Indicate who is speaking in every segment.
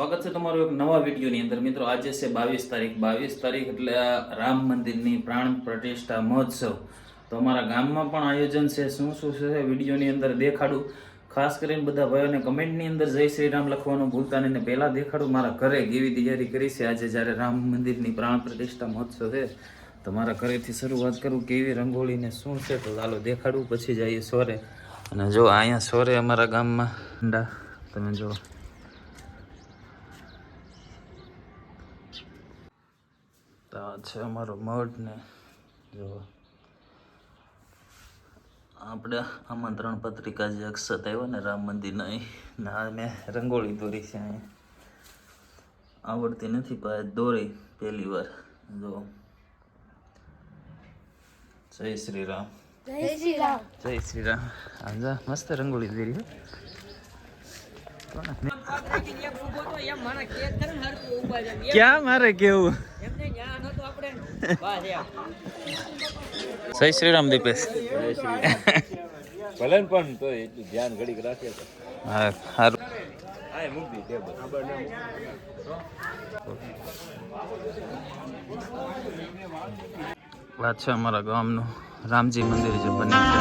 Speaker 1: સ્વાગત છે તમારું એક નવા વિડીયોની અંદર. મિત્રો આજે છે 22 તારીખ એટલે રામ મંદિરની પ્રાણ પ્રતિષ્ઠા મહોત્સવ. તો અમારા ગામમાં પણ આયોજન છે. શું શું છે વિડીયોની અંદર દેખાડું. ખાસ કરીને બધા ભાઈઓને કમેન્ટની અંદર જય શ્રી રામ લખવાનું ભૂલતા નહીં. પહેલાં દેખાડું મારા ઘરે કેવી તૈયારી કરી છે આજે જ્યારે રામ મંદિરની પ્રાણ પ્રતિષ્ઠા મહોત્સવ છે. તો મારા ઘરેથી શરૂઆત કરું કેવી રંગોળીને શું છે તો ચાલો દેખાડું, પછી જઈએ સોરે. અને જો અહીંયા સોરે અમારા ગામમાં તમે જો તો છે અમારો મઠ ને જો આપણે આમંત્રણ પત્રિકા જે અક્ષત આવ્યો ને રામ મંદિરના મેં રંગોળી દોરી છે. અહીંયા આવડતી નથી પણ દોરી પહેલી વાર. જો જય શ્રી રામ,
Speaker 2: જય શ્રી રામ,
Speaker 1: જય શ્રી રામ. આજા મસ્ત રંગોળી દોરી. ક્યાં મારે કેવું? જય શ્રી રામ દીપેશ.
Speaker 3: ભલે પણ તો એટલું ધ્યાન ઘડીક રાખે તો
Speaker 1: હા સારું.
Speaker 3: આ મૂકી ટેબલ
Speaker 1: વાત છે અમારા ગામનું રામજી મંદિર જે બન્યું છે.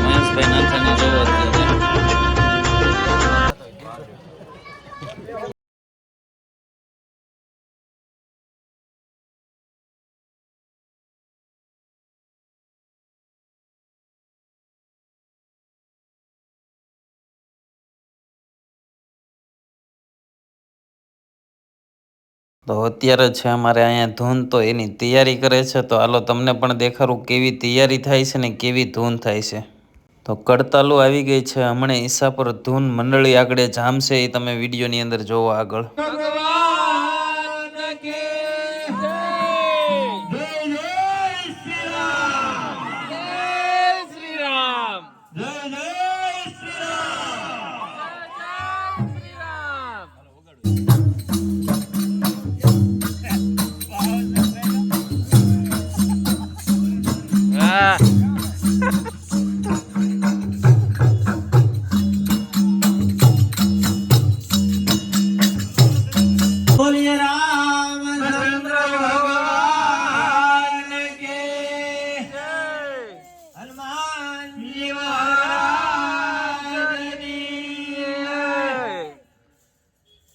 Speaker 1: મહેશભાઈ નાથાને જોવો તો અત્યારે છે અમારે અહીંયા ધૂન, તો એની તૈયારી કરે છે. તો હાલો તમને પણ દેખાડું કેવી તૈયારી થાય છે ને કેવી ધૂન થાય છે. તો કડતાલો આવી ગઈ છે હમણાં ઈસા પર ધૂન મંડળી આગળ જામશે એ તમે વિડીયોની અંદર જોવો આગળ.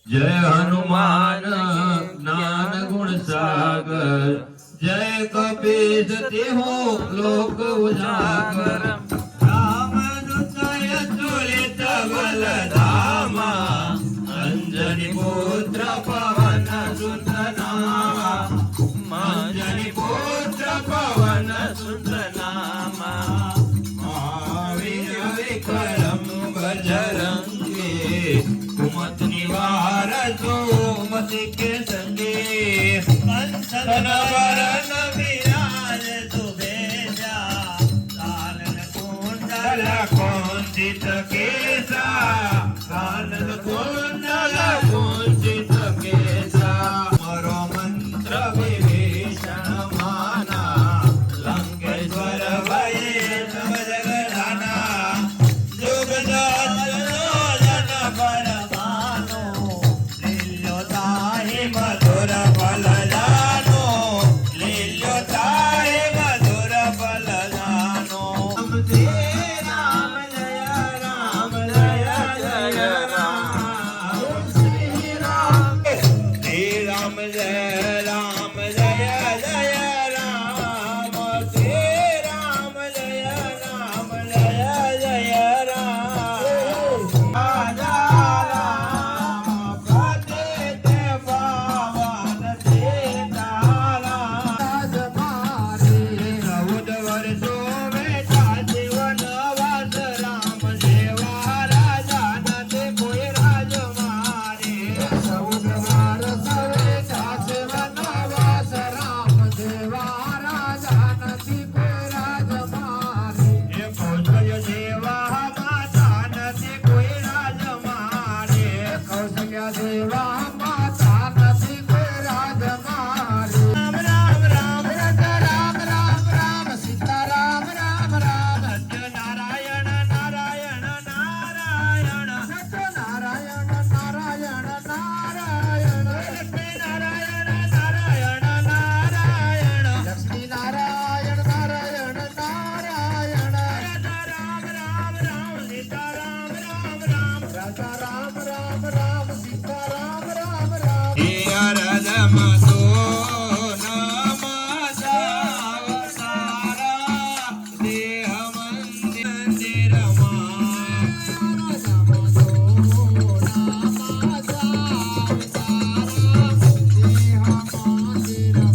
Speaker 4: जय हनुमान ज्ञान गुण सागर, जय कपीस तिहु लोक उजागर, राम अनुचय तुलित बल धामा, अंजनी पुत्र पवन सुत नामा, अंजनी पुत्र पवन सुत नामा, महावीर विक्रम बजरंगी, कुमत निवार सुमति के संगे, कंचन वरन विराज सुबेजा, कानन कुंडल कुंचित केसा, कानन कुंडल कुंचित केसा, मरो मंत्र विभीषण माना, लंकेश्वर भय सब जगदाना, जुग जात योजन परमानो, लील्यो ताहि मधुर फल जानो, लील्यो ताहि मधुर फल जानो. राम जय राम जय जय राम, श्री राम जय राम जय जय राम, श्री राम जय राम जय जय राम. राजा राम पतित पावन सीताराम, राजकुमारी 14 वर्षों में काशी वनवास, राम सेवा राजा नंद कोई राजकुमारी, 14 वर्ष में काशी वनवास, राम सेवा राजा नंद कोई राजकुमारी, कौशल्य सेवा माता नंद कोई राजकुमारी, कौशल्य सेवा माता नंद कोई राजकुमारी, રામ રામ સીતા રામ રામ રામ હે અરદમાં સોનામાં સાવસારા દેહ મંદિરમાં અરદમાં સોનામાં સાવસારા દેહ મંદિરમાં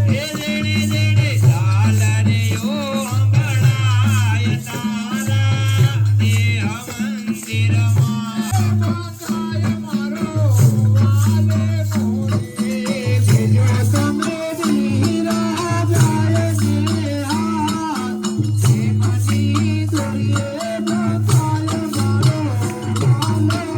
Speaker 4: હે દેણે દેણે ચાલ રે ઓ અંગણાય તારા દેહ મંદિરમાં માતાય મારો વાલે મોરે ભેજો તમે ધીરા જાય દેહા હે મની દોરીએ માતાય મારો વાલે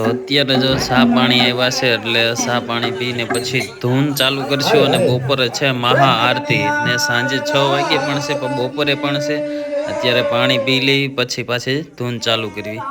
Speaker 1: અત્યારે જો સા પાણી આવ્યા છે એટલે સા પાણી પીને પછી ધૂન ચાલુ કરશું અને બપોરે છે મહા આરતી ને સાંજે 6 વાગે પણ છે પણ બપોરે પણ છે. અત્યારે પાણી પી લઈ પછી પાછી ધૂન ચાલુ કરવી.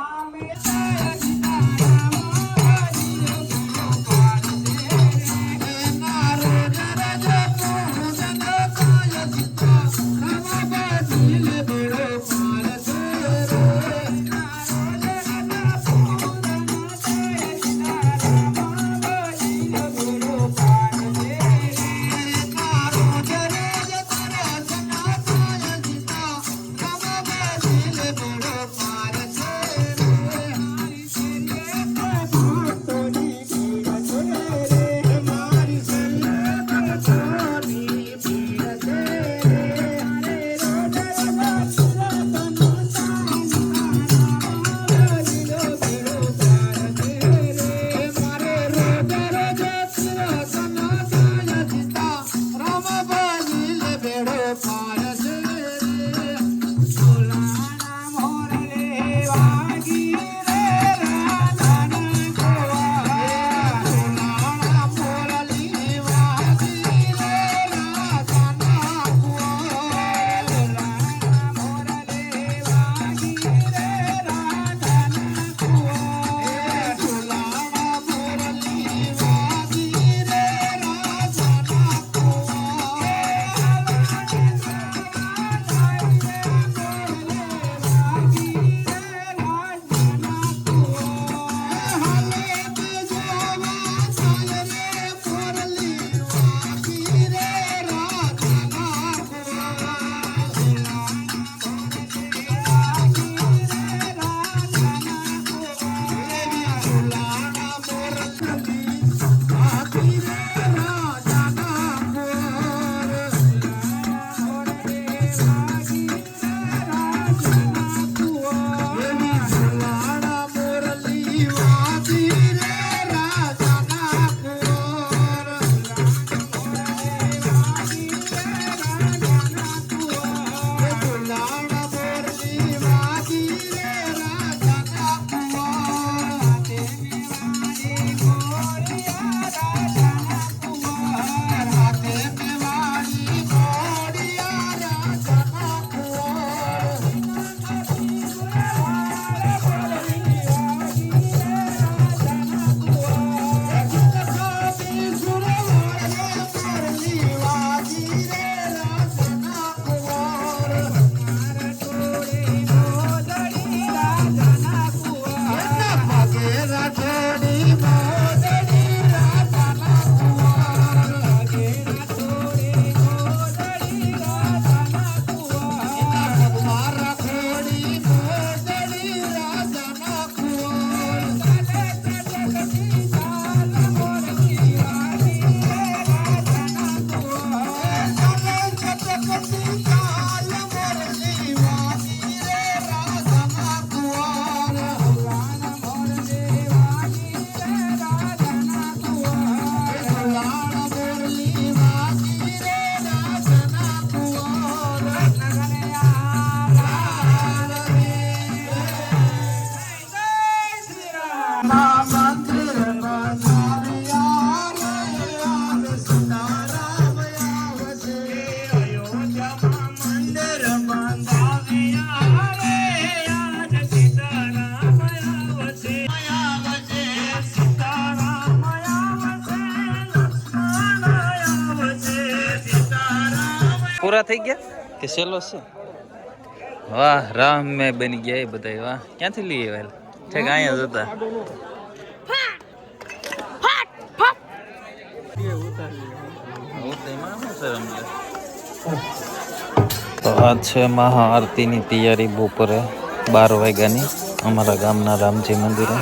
Speaker 1: પૂરા થઈ ગયા કે સેલો છે? વાહ, રામ મેં બની ગયા એ બધા. વાહ, ક્યાંથી લઈ આવ્યા? ઠેક અહીંયા જતા. તો આ છે મહા આરતીની તૈયારી બપોરે 12 વાગ્યાની અમારા ગામના રામજી મંદિરે.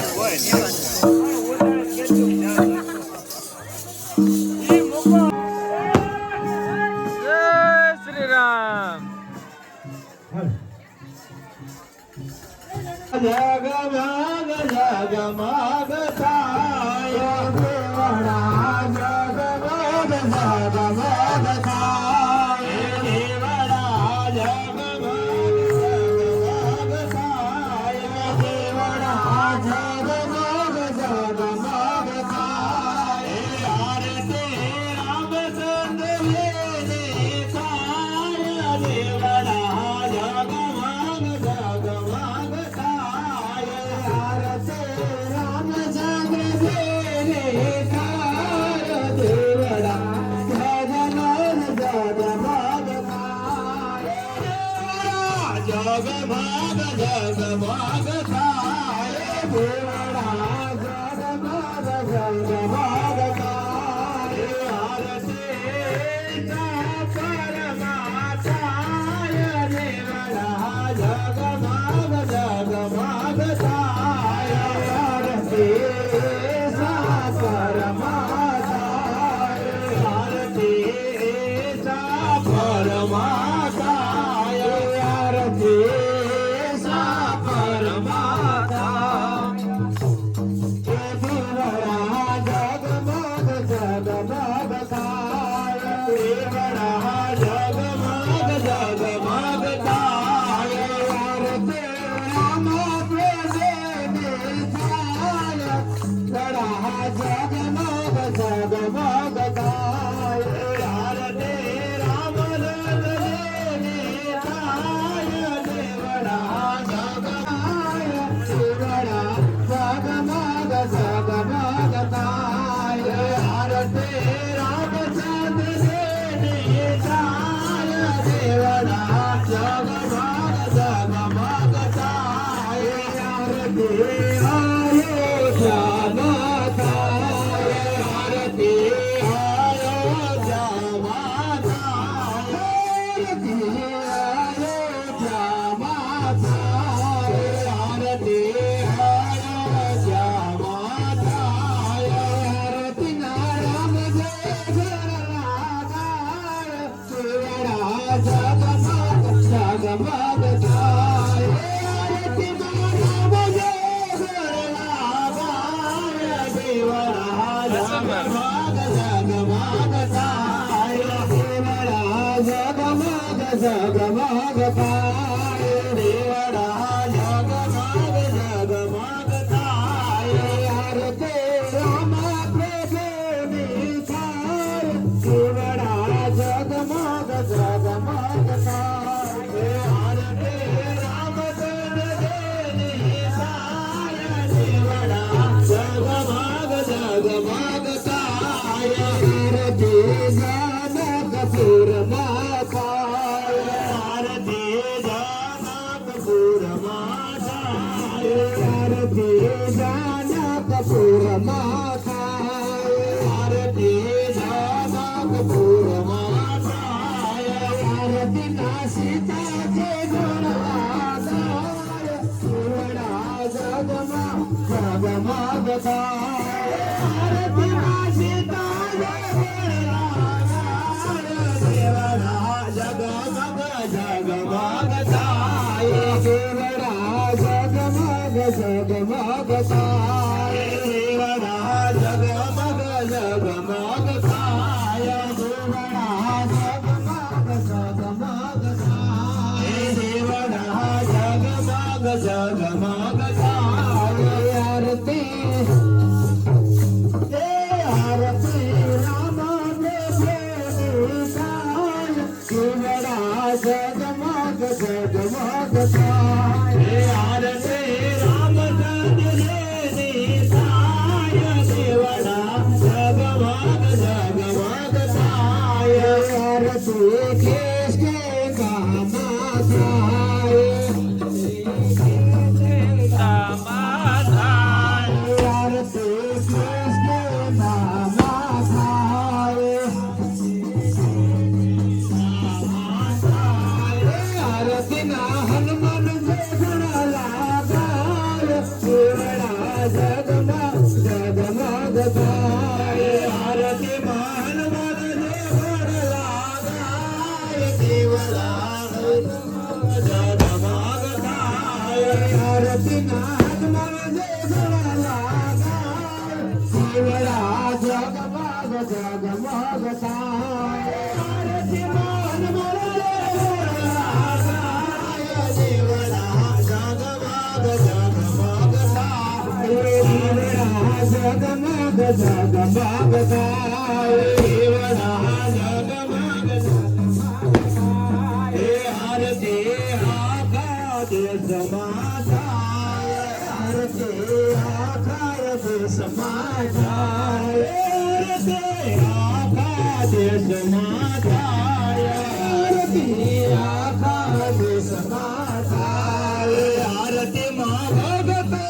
Speaker 4: આરતી માં ભગતો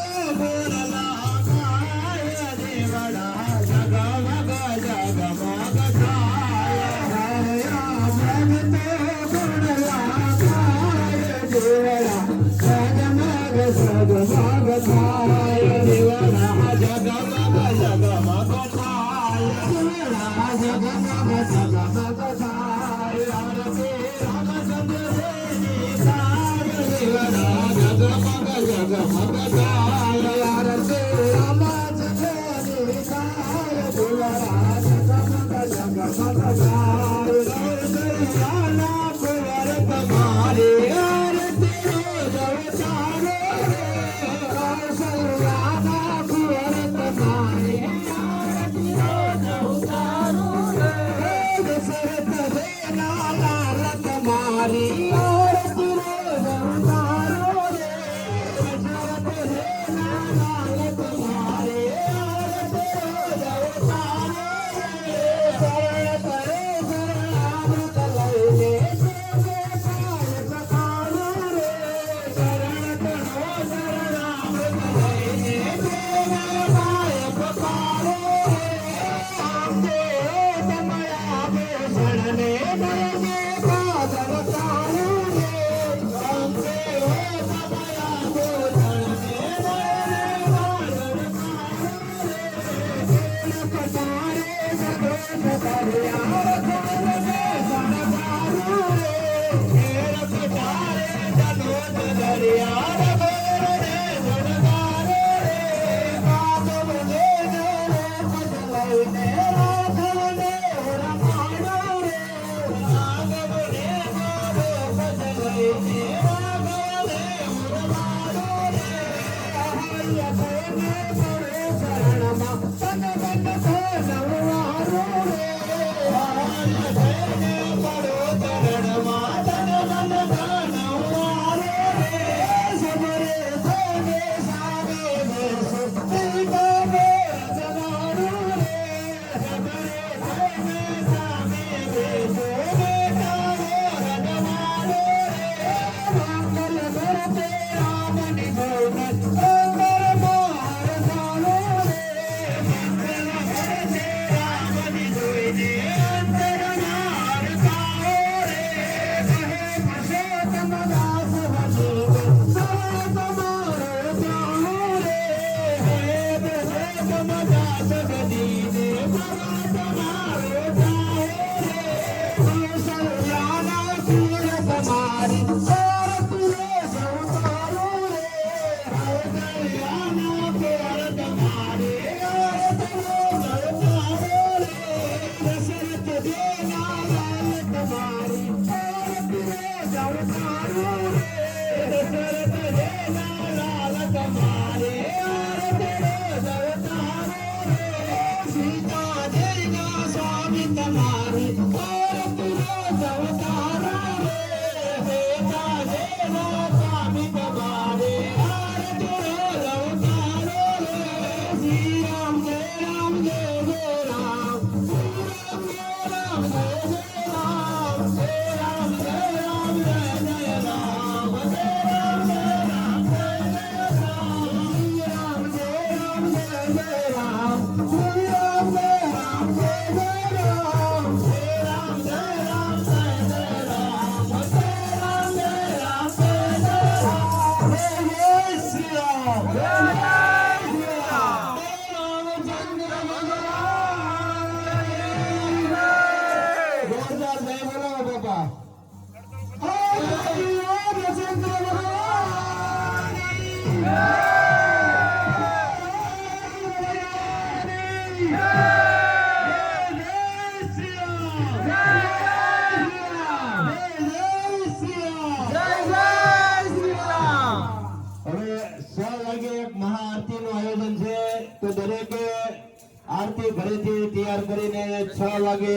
Speaker 2: આરતી ઘરેથી તૈયાર કરીને 6 વાગે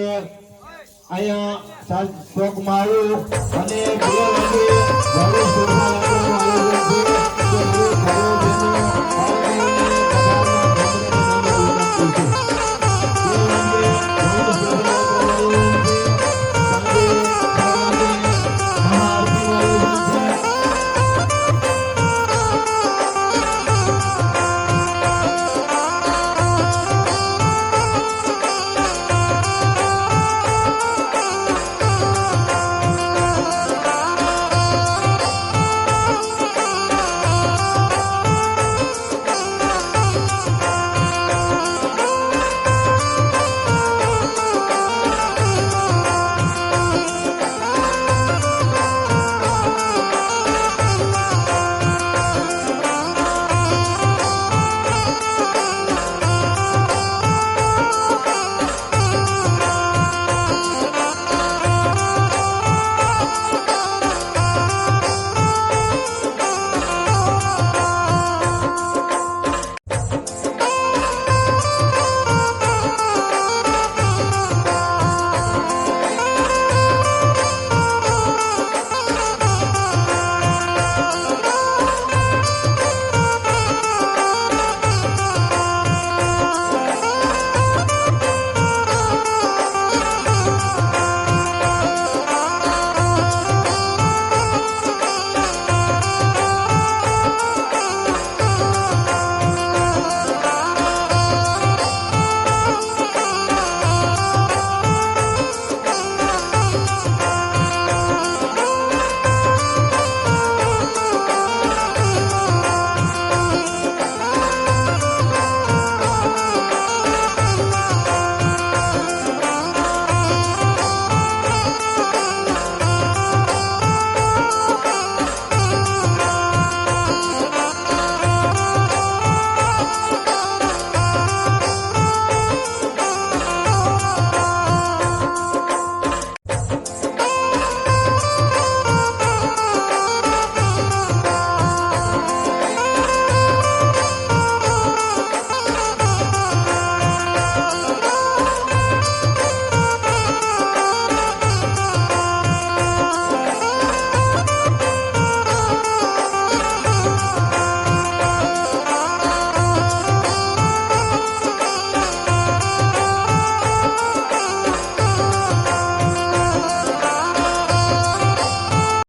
Speaker 2: અહીંયા ચોકમાં આવ્યું અને 2 વાગે ભવ્ય શોભાયાત્રાનું આયોજન છે.